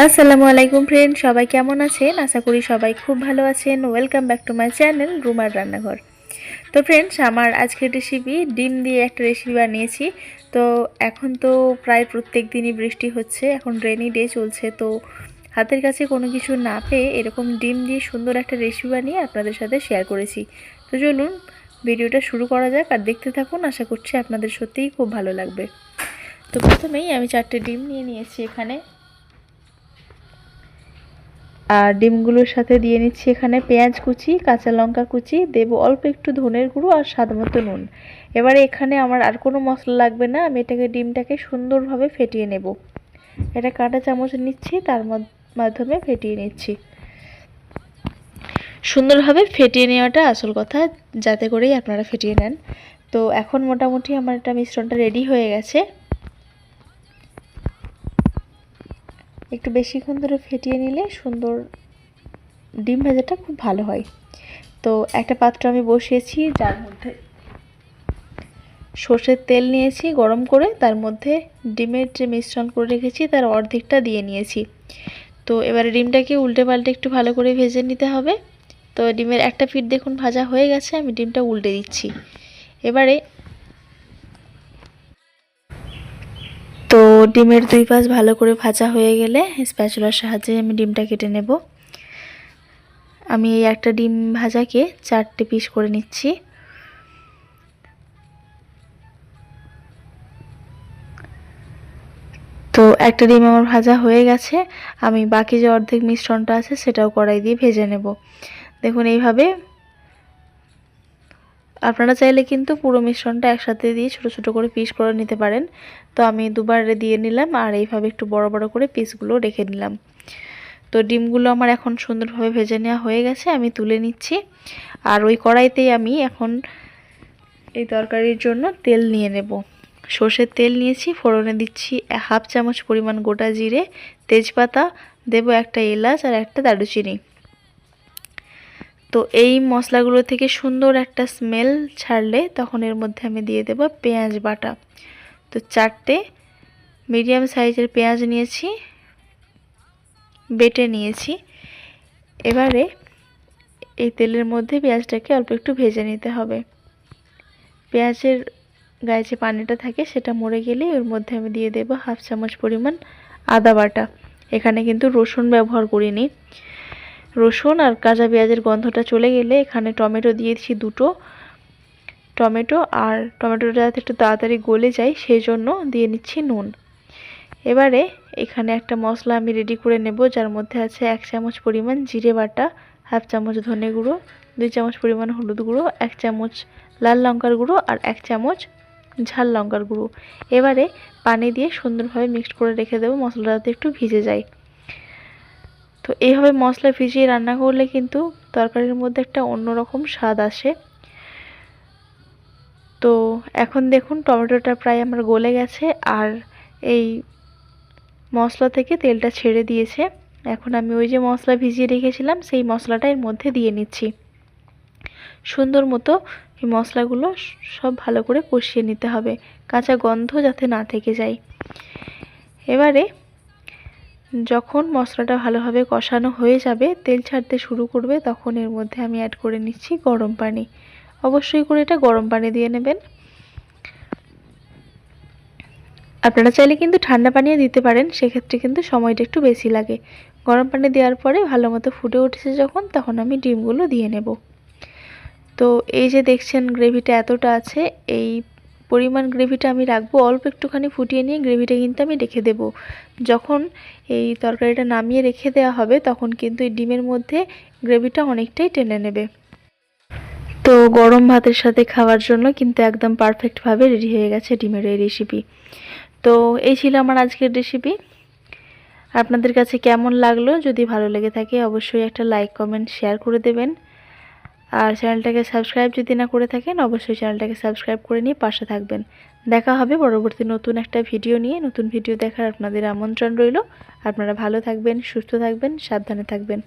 আসসালামু আলাইকুম ফ্রেন্ড, সবাই কেমন আছেন? আশা করি সবাই খুব ভালো আছেন। Welcome back to my channel রুমার রান্নাঘর। তো ফ্রেন্ডস, আমার আজকের রেসিপি ডিম দিয়ে একটা রেসিপি বানিয়েছি। তো এখন তো প্রায় প্রত্যেক দিনই বৃষ্টি হচ্ছে, এখন রেনি ডে চলছে। তো হাতের কাছে কোনো কিছু না পেয়ে এরকম ডিম দিয়ে সুন্দর একটা রেসিপি বানিয়ে আপনাদের সাথে শেয়ার করেছি। তো চলুন ভিডিওটা শুরু করা যাক আর দেখতে থাকুন। আশা করছি আপনাদের সত্যিই খুব ভালো লাগবে। তো প্রথমেই আমি 4টে ডিম নিয়ে নিয়েছি এখানে, আর ডিমগুলোর সাথে দিয়ে নিচ্ছি এখানে পেঁয়াজ কুচি, কাঁচা লঙ্কা কুচি, দেব অল্প একটু ধনের গুঁড়ো আর স্বাদ মতো নুন। এবারে এখানে আমার আর কোনো মশলা লাগবে না, আমি ডিমটাকে সুন্দরভাবে ফেটিয়ে নেব। এটা কাঁটা চামচ নিচ্ছি, তার মাধ্যমে ফেটিয়ে নিচ্ছি। সুন্দরভাবে ফেটিয়ে নেওয়াটা আসল কথা, যাতে করেই আপনারা ফেটিয়ে নেন। তো এখন মোটামুটি আমার এটা মিশ্রণটা রেডি হয়ে গেছে। একটু বেশিক্ষণ ধরে ফেটিয়ে নিলে সুন্দর ডিম ভাজাটা খুব ভালো হয়। তো একটা পাত্র আমি বসিয়েছি, যার মধ্যে সর্ষের তেল নিয়েছি গরম করে, তার মধ্যে ডিমের যে মিশ্রণ করে রেখেছি তার অর্ধেকটা দিয়ে নিয়েছি। তো এবারে ডিমটাকে উল্টে পাল্টে একটু ভালো করে ভেজে নিতে হবে। তো ডিমের একটা পিঠ দেখুন ভাজা হয়ে গেছে, আমি ডিমটা উল্টে দিচ্ছি। এবারে তো ডিমের দুই পাশ ভালো করে ভাজা হয়ে গেলে স্প্যাচুলার সাহায্যে আমি ডিমটা কেটে নেব। আমি এই একটা ডিম ভাজাকে 4টে পিস করে নিচ্ছি। তো একটা ডিম আমার ভাজা হয়ে গেছে, আমি বাকি যে অর্ধেক মিশ্রণটা আছে সেটাও কড়াই দিয়ে ভেজে নেব। দেখুন এইভাবে আপনারা চাইলে কিন্তু পুরো মিশ্রণটা একসাথে দিয়ে ছোট ছোট করে পিস করে নিতে পারেন। তো আমি দুবারে দিয়ে নিলাম, আর এইভাবে একটু বড় বড় করে পিসগুলো রেখে নিলাম। তো ডিমগুলো আমার এখন সুন্দরভাবে ভেজে নেওয়া হয়ে গেছে, আমি তুলে নিচ্ছি। আর ওই কড়াইতেই আমি এখন এই তরকারির জন্য তেল নিয়ে নেব। সর্ষের তেল নিয়েছি, ফোড়নে দিচ্ছি 1/2 চামচ পরিমাণ গোটা জিরে, তেজপাতা, দেব একটা এলাচ আর একটা দারুচিনি। তো এই মশলাগুলো থেকে সুন্দর একটা স্মেল ছাড়লে তখন এর মধ্যে আমি দিয়ে দেব পেঁয়াজ বাটা। তো 4টে মিডিয়াম সাইজের পেঁয়াজ নিয়েছি, বেটে নিয়েছি। এবারে এই তেলের মধ্যে পেঁয়াজটাকে অল্প একটু ভেজে নিতে হবে। পেঁয়াজের গায়ে যে পানিটা থাকে সেটা মরে গেলে ওর মধ্যে আমি দিয়ে দেব 1/2 চামচ পরিমাণ আদা বাটা। এখানে কিন্তু রসুন ব্যবহার করিনি। রসুন আর কাঁচা পেঁয়াজের গন্ধটা চলে গেলে এখানে টমেটো দিয়েছি 2টো টমেটো, আর টমেটোটা যাতে একটু তাড়াতাড়ি গলে যায় সেই জন্য দিয়ে নিচ্ছি নুন। এবারে এখানে একটা মশলা আমি রেডি করে নেব, যার মধ্যে আছে 1 চামচ পরিমাণ জিরে বাটা, 1/2 চামচ ধনে গুঁড়ো, 2 চামচ পরিমাণ হলুদ গুঁড়ো, 1 চামচ লাল লঙ্কার গুঁড়ো আর 1 চামচ ঝাল লঙ্কার গুঁড়ো। এবারে পানি দিয়ে সুন্দরভাবে মিক্সড করে রেখে দেবো, মশলাটা যাতে একটু ভিজে যায়। তো এইভাবে মশলা ভিজিয়ে রান্না করলে কিন্তু তরকারির মধ্যে একটা অন্যরকম স্বাদ আসে। তো এখন দেখুন টমেটোটা প্রায় আমার গলে গেছে, আর এই মশলা থেকে তেলটা ছেড়ে দিয়েছে। এখন আমি ওই যে মশলা ভিজিয়ে রেখেছিলাম সেই মশলাটা এর মধ্যে দিয়ে নিচ্ছি। সুন্দর মতো এই মশলাগুলো সব ভালো করে কষিয়ে নিতে হবে, কাঁচা গন্ধ যাতে না থেকে যায়। এবারে যখন মশলাটা ভালোভাবে কষানো হয়ে যাবে, তেল ছাড়তে শুরু করবে, তখন এর মধ্যে আমি অ্যাড করে নিচ্ছি গরম পানি। অবশ্যই করে এটা গরম পানি দিয়ে নেবেন। আপনারা চাইলে কিন্তু ঠান্ডা পানিও দিতে পারেন, সেক্ষেত্রে কিন্তু সময়টা একটু বেশি লাগে। গরম পানি দেওয়ার পরে ভালো মতো ফুটে উঠেছে যখন, তখন আমি ডিমগুলো দিয়ে নেব। তো এই যে দেখছেন গ্রেভিটা এতটা আছে, এই পরিমাণ গ্রেভিটা আমি রাখবো, অল্প একটুখানি ফুটিয়ে নিয়ে গ্রেভিটা কিন্তু আমি রেখে দেব। যখন এই তরকারিটা নামিয়ে রেখে দেওয়া হবে তখন কিন্তু এই ডিমের মধ্যে গ্রেভিটা অনেকটাই টেনে নেবে। তো গরম ভাতের সাথে খাওয়ার জন্য কিন্তু একদম পারফেক্টভাবে রেডি হয়ে গেছে ডিমের এই রেসিপি। তো এই ছিল আমার আজকের রেসিপি। আপনাদের কাছে কেমন লাগলো? যদি ভালো লেগে থাকে অবশ্যই একটা লাইক, কমেন্ট, শেয়ার করে দেবেন। আর চ্যানেলটাকে সাবস্ক্রাইব যদি না করে থাকেন অবশ্যই চ্যানেলটাকে সাবস্ক্রাইব করে নিয়ে পাশে থাকবেন। দেখা হবে পরবর্তী নতুন একটা ভিডিও নিয়ে। নতুন ভিডিও দেখার আপনাদের আমন্ত্রণ রইল। আপনারা ভালো থাকবেন, সুস্থ থাকবেন, সাবধানে থাকবেন।